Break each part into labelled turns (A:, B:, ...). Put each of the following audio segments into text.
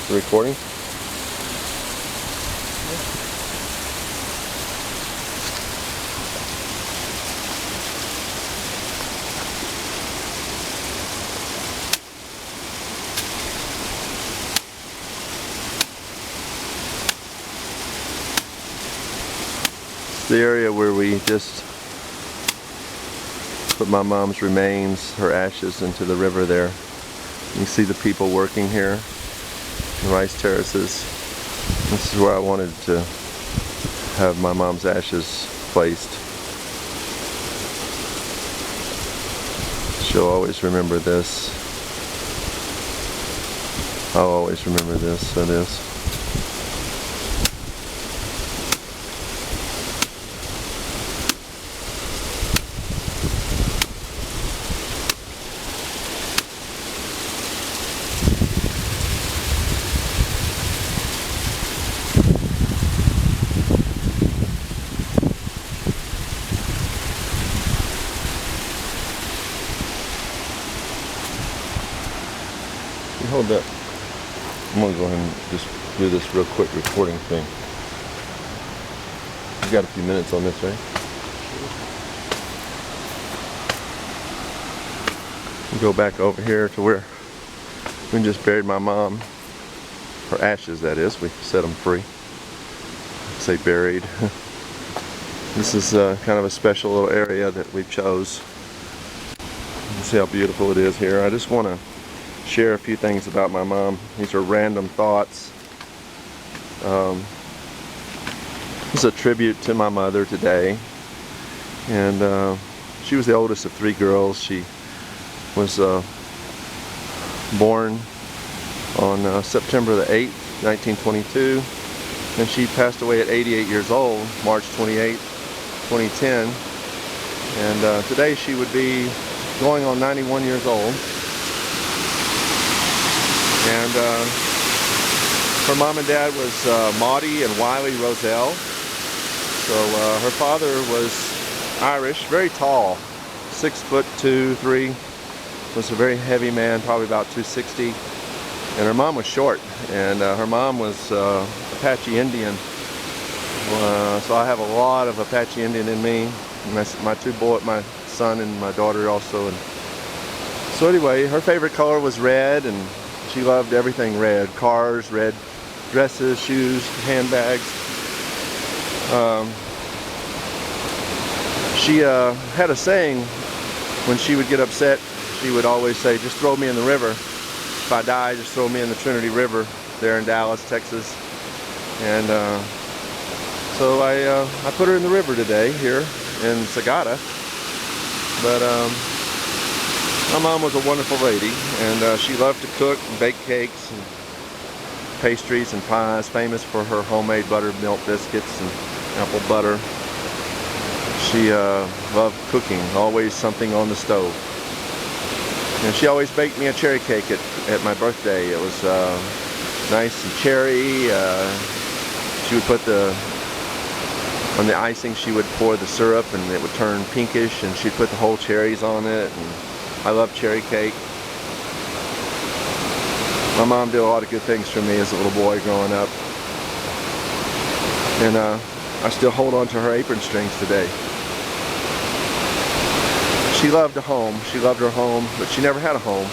A: The recording? It's the area where we just put my mom's remains, her ashes, into the river there. You can see the people working here, the rice terraces. This is where I wanted to have my mom's ashes placed. She'll always remember this. I'll always remember this, so it is. Hold up. I'm going to go ahead and just do this real quick recording thing. You got a few minutes on this, right? Go back over here to where we just buried my mom. Her ashes, that is. We set them free. Say buried. This is kind of a special little area that we chose. You can see how beautiful it is here. I just want to share a few things about my mom. These are random thoughts. This is a tribute to my mother today, and she was the oldest of 3 girls. She was born on September the 8th, 1922, and she passed away at 88 years old, March 28, 2010, and today she would be going on 91 years old. And her mom and dad was Maudie and Wiley Roselle. So her father was Irish, very tall, 6'2", 3", was a very heavy man, probably about 260. And her mom was short, and her mom was Apache Indian. So I have a lot of Apache Indian in me. My 2 boys, my son and my daughter also. And so anyway, her favorite color was red, and she loved everything red. Cars, red dresses, shoes, handbags. She had a saying when she would get upset. She would always say, "Just throw me in the river. If I die, just throw me in the Trinity River," there in Dallas, Texas. And so I put her in the river today here in Sagada. But my mom was a wonderful lady, and she loved to cook and bake cakes and pastries and pies, famous for her homemade buttermilk biscuits and apple butter. She loved cooking, always something on the stove. And she always baked me a cherry cake at my birthday. It was nice and cherry. She would put on the icing, she would pour the syrup and it would turn pinkish, and she'd put the whole cherries on it. And I love cherry cake. My mom did a lot of good things for me as a little boy growing up. And I still hold on to her apron strings today. She loved a home. She loved her home, but she never had a home.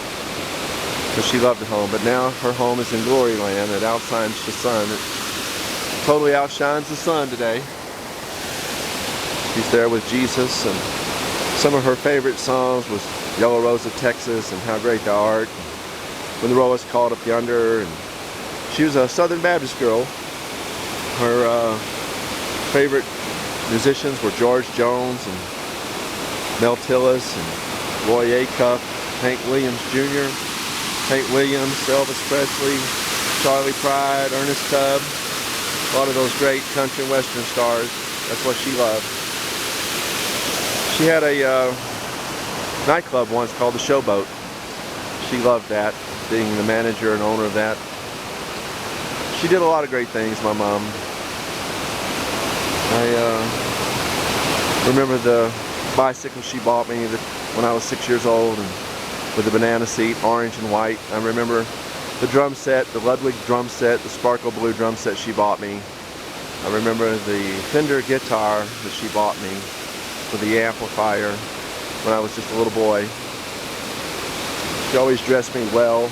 A: But she loved a home. But now her home is in glory land. It outshines the sun. It totally outshines the sun today. She's there with Jesus, and some of her favorite songs was Yellow Rose of Texas and How Great Thou Art, When the Roll is Called Up Yonder. And she was a Southern Baptist girl. Her favorite musicians were George Jones and Mel Tillis and Roy Acuff, Hank Williams Jr., Hank Williams, Elvis Presley, Charlie Pride, Ernest Tubb, a lot of those great country and western stars. That's what she loved. She had a nightclub once called the Showboat. She loved that, being the manager and owner of that. She did a lot of great things, my mom. I remember the bicycle she bought me when I was 6 years old, and with the banana seat, orange and white. I remember the drum set, the Ludwig drum set, the sparkle blue drum set she bought me. I remember the Fender guitar that she bought me with the amplifier when I was just a little boy. She always dressed me well.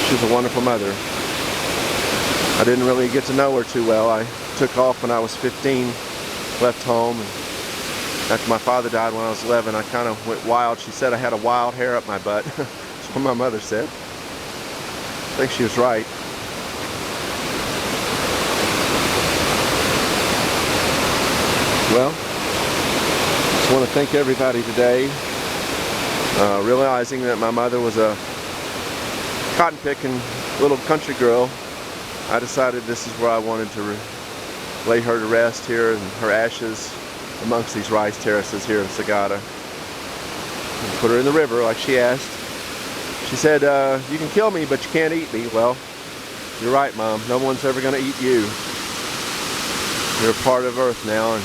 A: She's a wonderful mother. I didn't really get to know her too well. I took off when I was 15, left home, and after my father died when I was 11, I kind of went wild. She said I had a wild hair up my butt. That's what my mother said. I think she was right. Well, just want to thank everybody today. Realizing that my mother was a cotton picking little country girl, I decided this is where I wanted to lay her to rest here, and her ashes amongst these rice terraces here in Sagada. And put her in the river like she asked. She said, you can kill me, but you can't eat me. Well, you're right, Mom. No one's ever going to eat you. You're a part of Earth now, and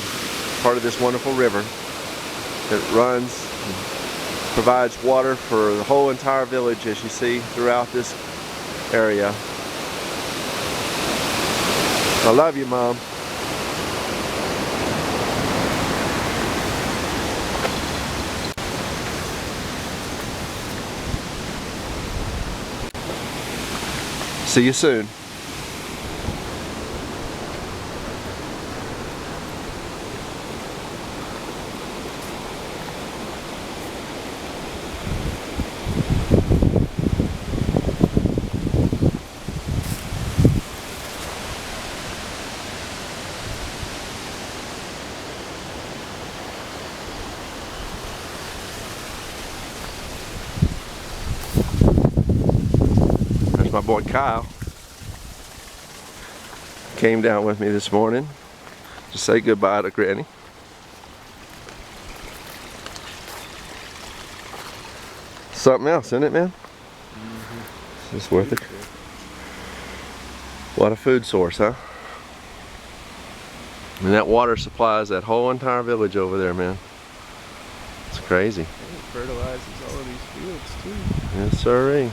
A: part of this wonderful river that runs and provides water for the whole entire village, as you see throughout this area. I love you, Mom. See you soon. There's my boy Kyle. Came down with me this morning to say goodbye to Granny. Something else, isn't it, man? Mm-hmm. It's worth it. What a food source, huh? And that water supplies that whole entire village over there, man. It's crazy.
B: It fertilizes all of these fields too.
A: Yes, sirree.